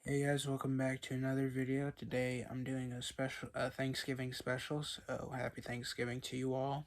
Hey guys, welcome back to another video. Today I'm doing a Thanksgiving special, so happy Thanksgiving to you all.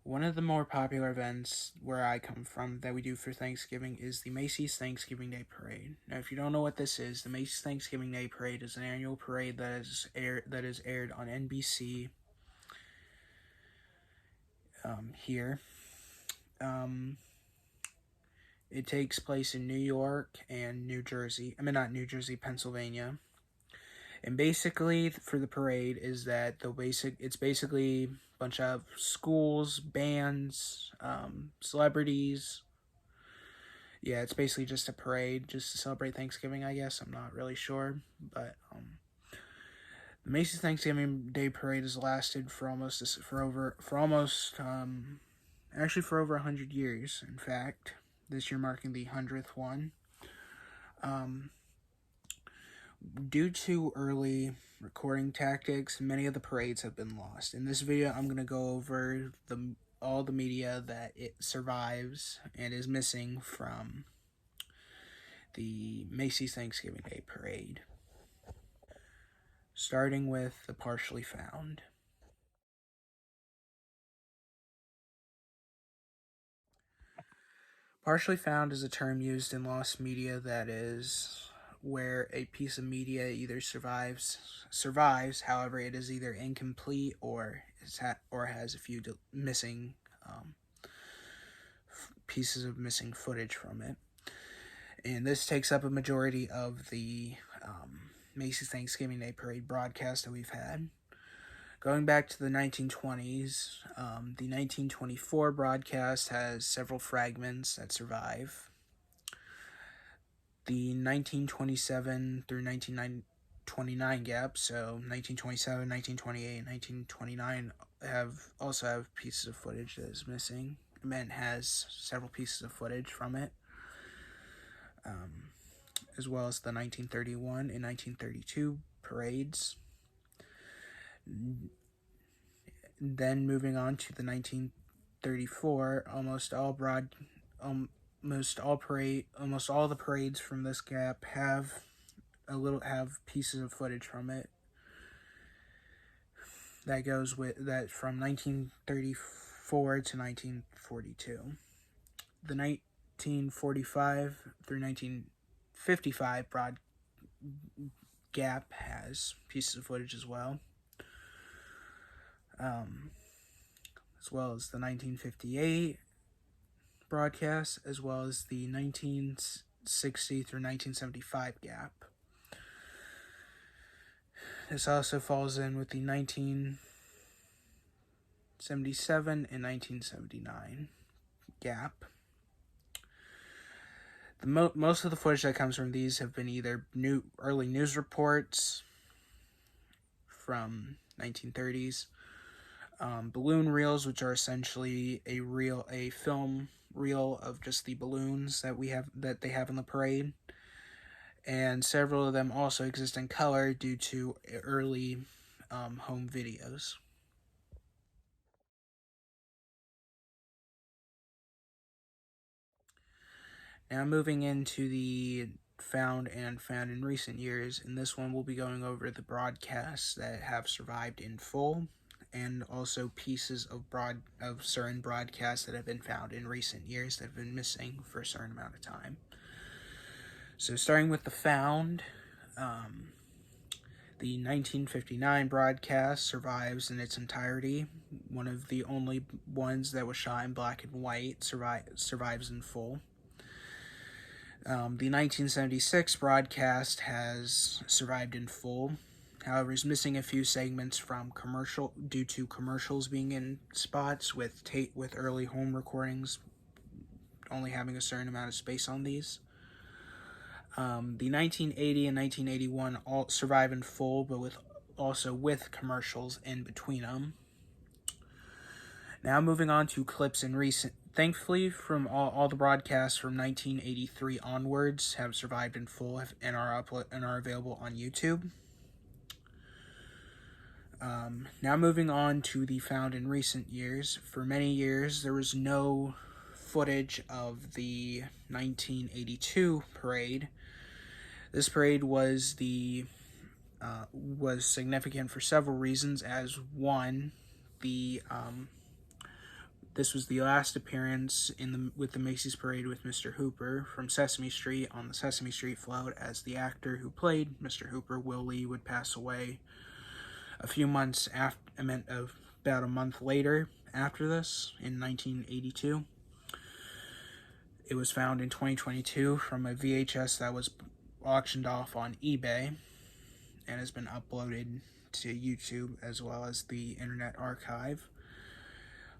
One of the more popular events where I come from that we do for Thanksgiving is the Macy's Thanksgiving Day Parade. Now, if you don't know what this is, the Macy's Thanksgiving Day Parade is an annual parade that is aired on NBC here. It takes place in New York and New Jersey. Not New Jersey, Pennsylvania. And basically, for the parade, is that it's basically a bunch of schools, bands, celebrities. Yeah, it's basically just a parade, just to celebrate Thanksgiving, I guess. I'm not really sure, but the Macy's Thanksgiving Day Parade has lasted for over 100 years. In fact, this year marking the 100th one. Due to early recording tactics, many of the parades have been lost. In this video, I'm going to go over all the media that it survives and is missing from the Macy's Thanksgiving Day Parade. Starting with the partially found. Partially found is a term used in lost media that is where a piece of media either survives, however, it is either incomplete or has a few missing pieces of missing footage from it. And this takes up a majority of the Macy's Thanksgiving Day Parade broadcast that we've had. Going back to the 1920s, the 1924 broadcast has several fragments that survive. The 1927 through 1929 gap, so 1927, 1928, and 1929 also have pieces of footage that is missing. It has several pieces of footage from it, as well as the 1931 and 1932 parades. Then moving on to the 1934, almost all the parades from this gap have pieces of footage from it. That goes with that from 1934 to 1942. The 1945 through 1955 broad gap has pieces of footage as well. As well as the 1958 broadcast, as well as the 1960 through 1975 gap. This also falls in with the 1977 and 1979 gap. Most of the footage that comes from these have been either early news reports from 1930s, balloon reels, which are essentially a film reel of just the balloons that they have in the parade, and several of them also exist in color due to early home videos. Now moving into the found in recent years. In this one, we'll be going over the broadcasts that have survived in full, and also pieces of certain broadcasts that have been found in recent years that have been missing for a certain amount of time. So starting with the found, the 1959 broadcast survives in its entirety. One of the only ones that was shot in black and white survives in full. The 1976 broadcast has survived in full. However, is missing a few segments from due to commercials being in spots with early home recordings only having a certain amount of space on these. The 1980 and 1981 all survive in full, but with commercials in between them. Now moving on to clips in recent. Thankfully, from all the broadcasts from 1983 onwards have survived in full and are available on YouTube. Now moving on to the found in recent years. For many years, there was no footage of the 1982 parade. This parade was was significant for several reasons. As one, the this was the last appearance with the Macy's parade with Mr. Hooper from Sesame Street on the Sesame Street float, as the actor who played Mr. Hooper, Will Lee, would pass away a few months after. About a month later after this, in 1982. It was found in 2022 from a VHS that was auctioned off on eBay and has been uploaded to YouTube as well as the Internet Archive.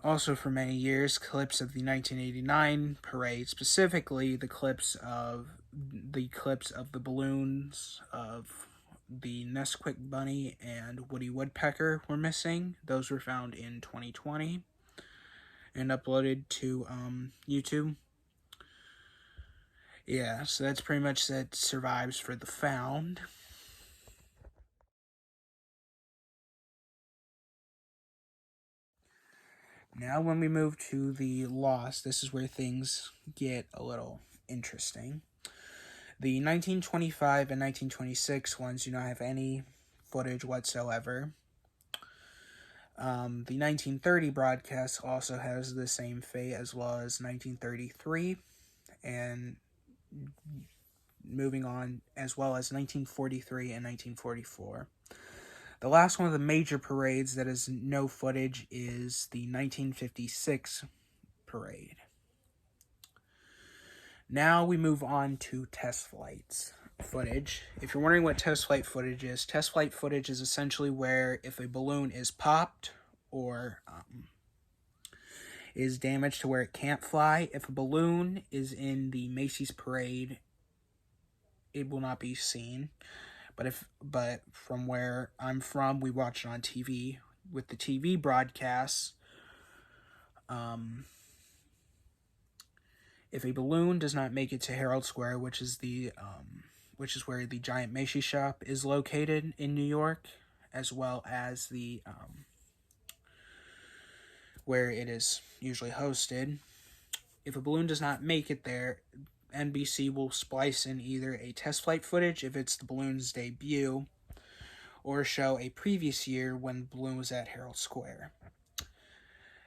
Also, for many years, clips of the 1989 parade, specifically the clips of the balloons of the Nesquik Bunny and Woody Woodpecker, were missing. Those were found in 2020 and uploaded to YouTube. Yeah, so that's pretty much that survives for the found. Now when we move to the lost, this is where things get a little interesting. The 1925 and 1926 ones do not have any footage whatsoever. The 1930 broadcast also has the same fate, as well as 1933, and moving on, as well as 1943 and 1944. The last one of the major parades that has no footage is the 1956 parade. Now we move on to test flights footage. If you're wondering what test flight footage is essentially where if a balloon is popped or is damaged to where it can't fly, if a balloon is in the Macy's parade, it will not be seen. But from where I'm from, we watch it on TV. With the TV broadcasts, if a balloon does not make it to Herald Square, which is where the giant Macy shop is located in New York, as well as the where it is usually hosted. If a balloon does not make it there, NBC will splice in either a test flight footage if it's the balloon's debut, or show a previous year when the balloon was at Herald Square.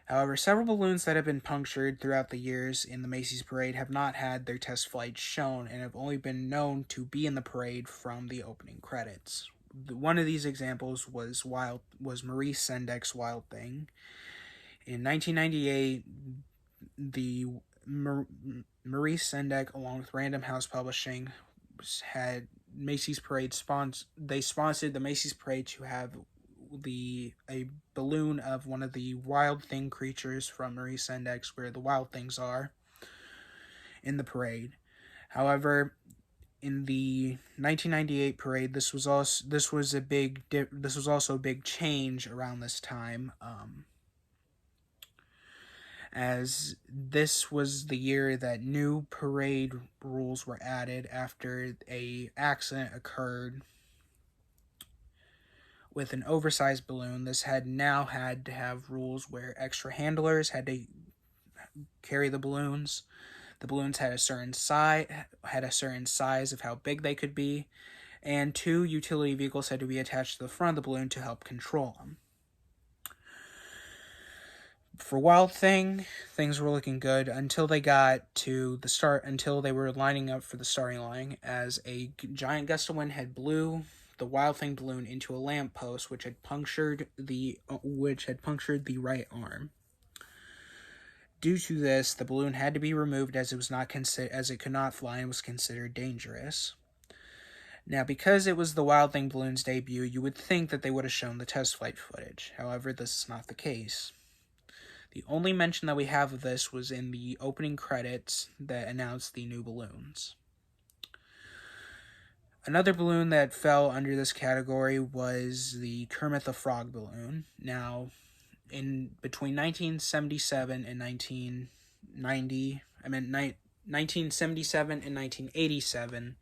However, several balloons that have been punctured throughout the years in the Macy's parade have not had their test flights shown and have only been known to be in the parade from the opening credits. One of these examples was Maurice Sendek's Wild Thing. In 1998, the Maurice Sendek, along with Random House Publishing, had Macy's parade They sponsored the Macy's parade to have a balloon of one of the Wild Thing creatures from Maurice Sendek's, where the Wild Things are, in the parade. However, in the 1998 parade, this was also a big change around this time. As this was the year that new parade rules were added after a accident occurred with an oversized balloon. This had to have rules where extra handlers had to carry the balloons. The balloons had a certain size of how big they could be, and 2 utility vehicles had to be attached to the front of the balloon to help control them. For Wild Thing, things were looking good until they got to the start, until they were lining up for the starting line, as a giant gust of wind had blew the Wild Thing balloon into a lamppost, which had punctured the right arm. Due to this, the balloon had to be removed as it could not fly and was considered dangerous. Now, because it was the Wild Thing balloon's debut, you would think that they would have shown the test flight footage. However, this is not the case. The only mention that we have of this was in the opening credits that announced the new balloons. Another balloon that fell under this category was the Kermit the Frog balloon. Now, between 1977 and 1987,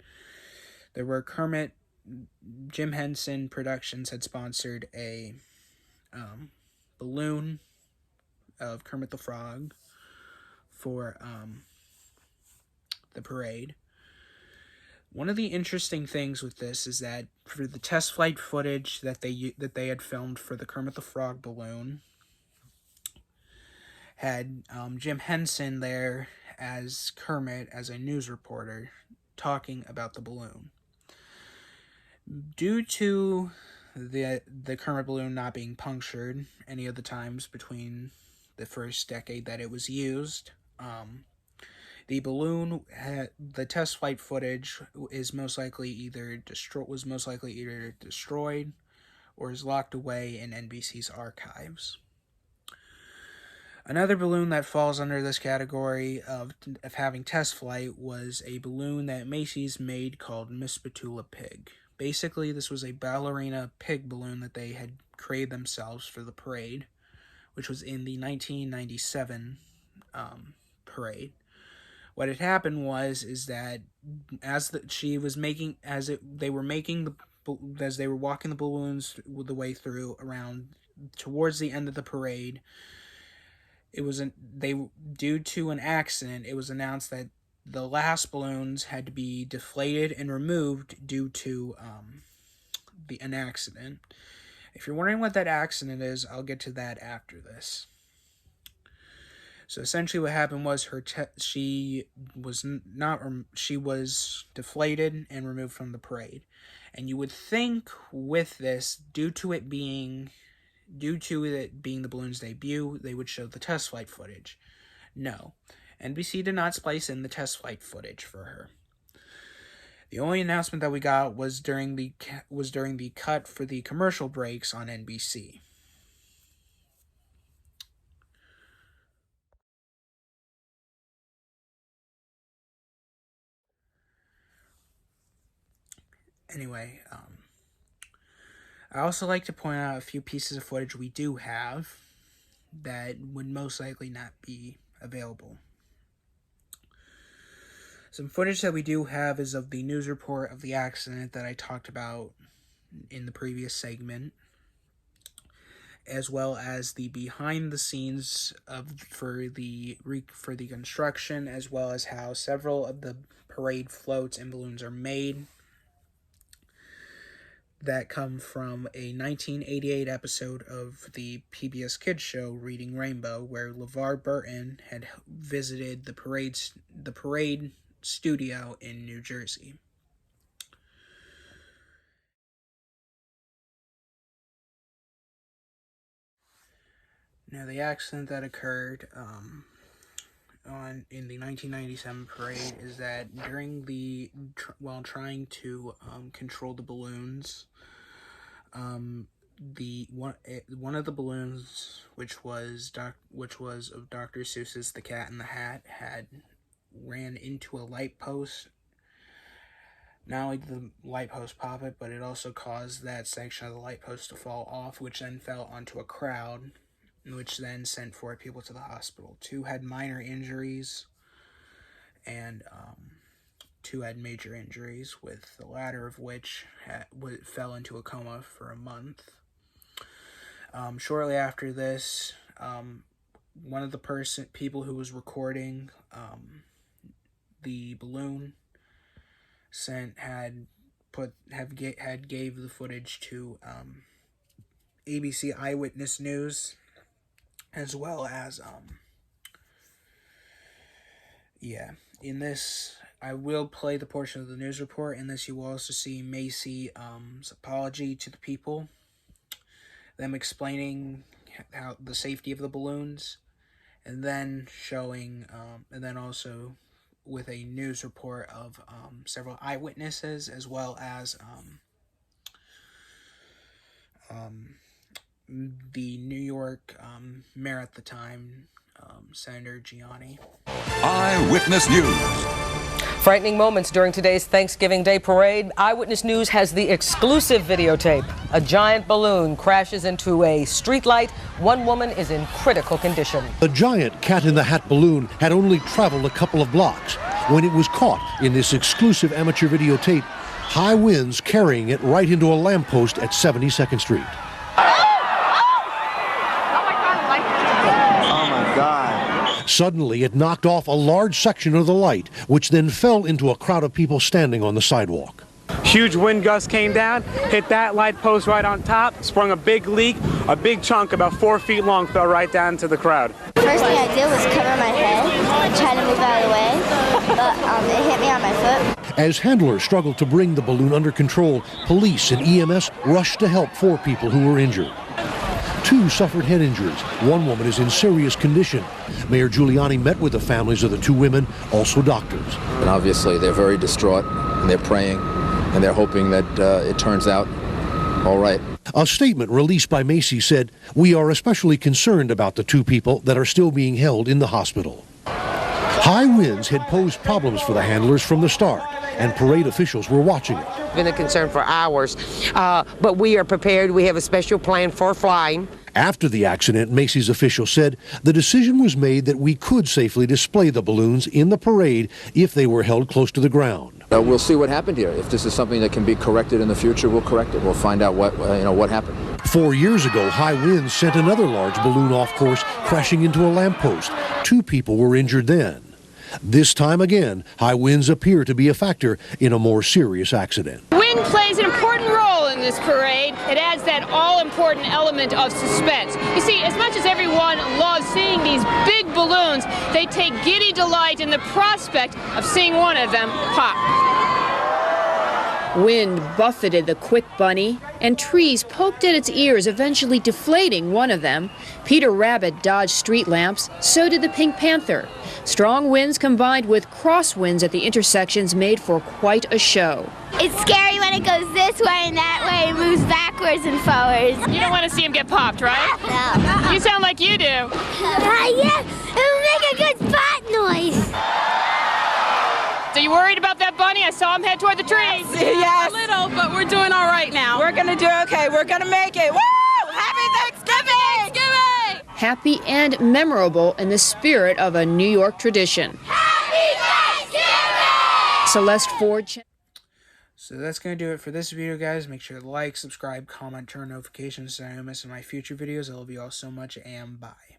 there were Jim Henson Productions had sponsored a balloon of Kermit the Frog for the parade. One of the interesting things with this is that for the test flight footage that they had filmed for the Kermit the Frog balloon, had Jim Henson there as Kermit as a news reporter talking about the balloon. Due to the Kermit balloon not being punctured any of the times between the first decade that it was used, the balloon the test flight footage is most likely either destroyed or is locked away in NBC's archives. Another balloon that falls under this category of having test flight was a balloon that Macy's made called Miss Petula Pig. Basically, this was a ballerina pig balloon that they had created themselves for the parade, which was in the 1997 parade. What had happened is that as they were walking the balloons the way through around towards the end of the parade, due to an accident, it was announced that the last balloons had to be deflated and removed due to an accident. If you're wondering what that accident is, I'll get to that after this. So essentially what happened was she was deflated and removed from the parade. And you would think with this, due to it being the balloon's debut, they would show the test flight footage. No. NBC did not splice in the test flight footage for her. The only announcement that we got was during the cut for the commercial breaks on NBC. Anyway, I also like to point out a few pieces of footage we do have that would most likely not be available. Some footage that we do have is of the news report of the accident that I talked about in the previous segment, as well as the behind the scenes for the construction, as well as how several of the parade floats and balloons are made, that come from a 1988 episode of the PBS Kids show Reading Rainbow, where LeVar Burton had visited the parade studio in New Jersey. Now, the accident that occurred in the 1997 parade is that while trying to control the balloons, one of the balloons, which was of Dr. Seuss's The Cat in the Hat, had ran into a light post. Not only did the light post pop it, but it also caused that section of the light post to fall off, which then fell onto a crowd, which then sent 4 people to the hospital. 2 had minor injuries, and 2 had major injuries, with the latter of which fell into a coma for a month. Shortly after this, one of the people who was recording the balloon gave the footage to ABC Eyewitness News, as well as in this I will play the portion of the news report. In this you will also see Macy's apology to the people, them explaining how the safety of the balloons, and then showing and then also with a news report of several eyewitnesses, as well as the New York mayor at the time, Senator Gianni. Eyewitness News. Frightening moments during today's Thanksgiving Day parade. Eyewitness News has the exclusive videotape. A giant balloon crashes into a streetlight. One woman is in critical condition. The giant Cat in the Hat balloon had only traveled a couple of blocks when it was caught in this exclusive amateur videotape. High winds carrying it right into a lamppost at 72nd Street. Suddenly, it knocked off a large section of the light, which then fell into a crowd of people standing on the sidewalk. Huge wind gust came down, hit that light post right on top, sprung a big leak. A big chunk about 4 feet long fell right down to the crowd. First thing I did was cover my head and try to move out of the way, but it hit me on my foot. As handlers struggled to bring the balloon under control, police and EMS rushed to help 4 people who were injured. 2 suffered head injuries. 1 woman is in serious condition. Mayor Giuliani met with the families of the 2 women, also doctors. And obviously they're very distraught, and they're praying, and they're hoping that it turns out all right. A statement released by Macy said, "We are especially concerned about the 2 people that are still being held in the hospital." High winds had posed problems for the handlers from the start, and parade officials were watching it. Been a concern for hours, but we are prepared. We have a special plan for flying. After the accident, Macy's officials said the decision was made that we could safely display the balloons in the parade if they were held close to the ground. We'll see what happened here. If this is something that can be corrected in the future, we'll correct it. We'll find out what happened. 4 years ago, high winds sent another large balloon off course, crashing into a lamppost. 2 people were injured then. This time again, high winds appear to be a factor in a more serious accident. Wind plays an important role in this parade. It adds that all-important element of suspense. You see, as much as everyone loves seeing these big balloons, they take giddy delight in the prospect of seeing one of them pop. Wind buffeted the quick bunny, and trees poked at its ears, eventually deflating one of them. Peter Rabbit dodged street lamps, so did the Pink Panther. Strong winds combined with crosswinds at the intersections made for quite a show. It's scary when it goes this way and that way, it moves backwards and forwards. You don't want to see him get popped, right? No. You sound like you do. Yeah, it'll make a good spot noise. So you worried about that bunny? I saw him head toward the trees. Yes. A little, but we're doing all right now. We're going to do okay. We're going to make it. Woo! Happy Thanksgiving! Happy and memorable in the spirit of a New York tradition. Happy Thanksgiving! Celeste Ford. So that's going to do it for this video, guys. Make sure to like, subscribe, comment, turn notifications so you don't miss my future videos. I love you all so much, and bye.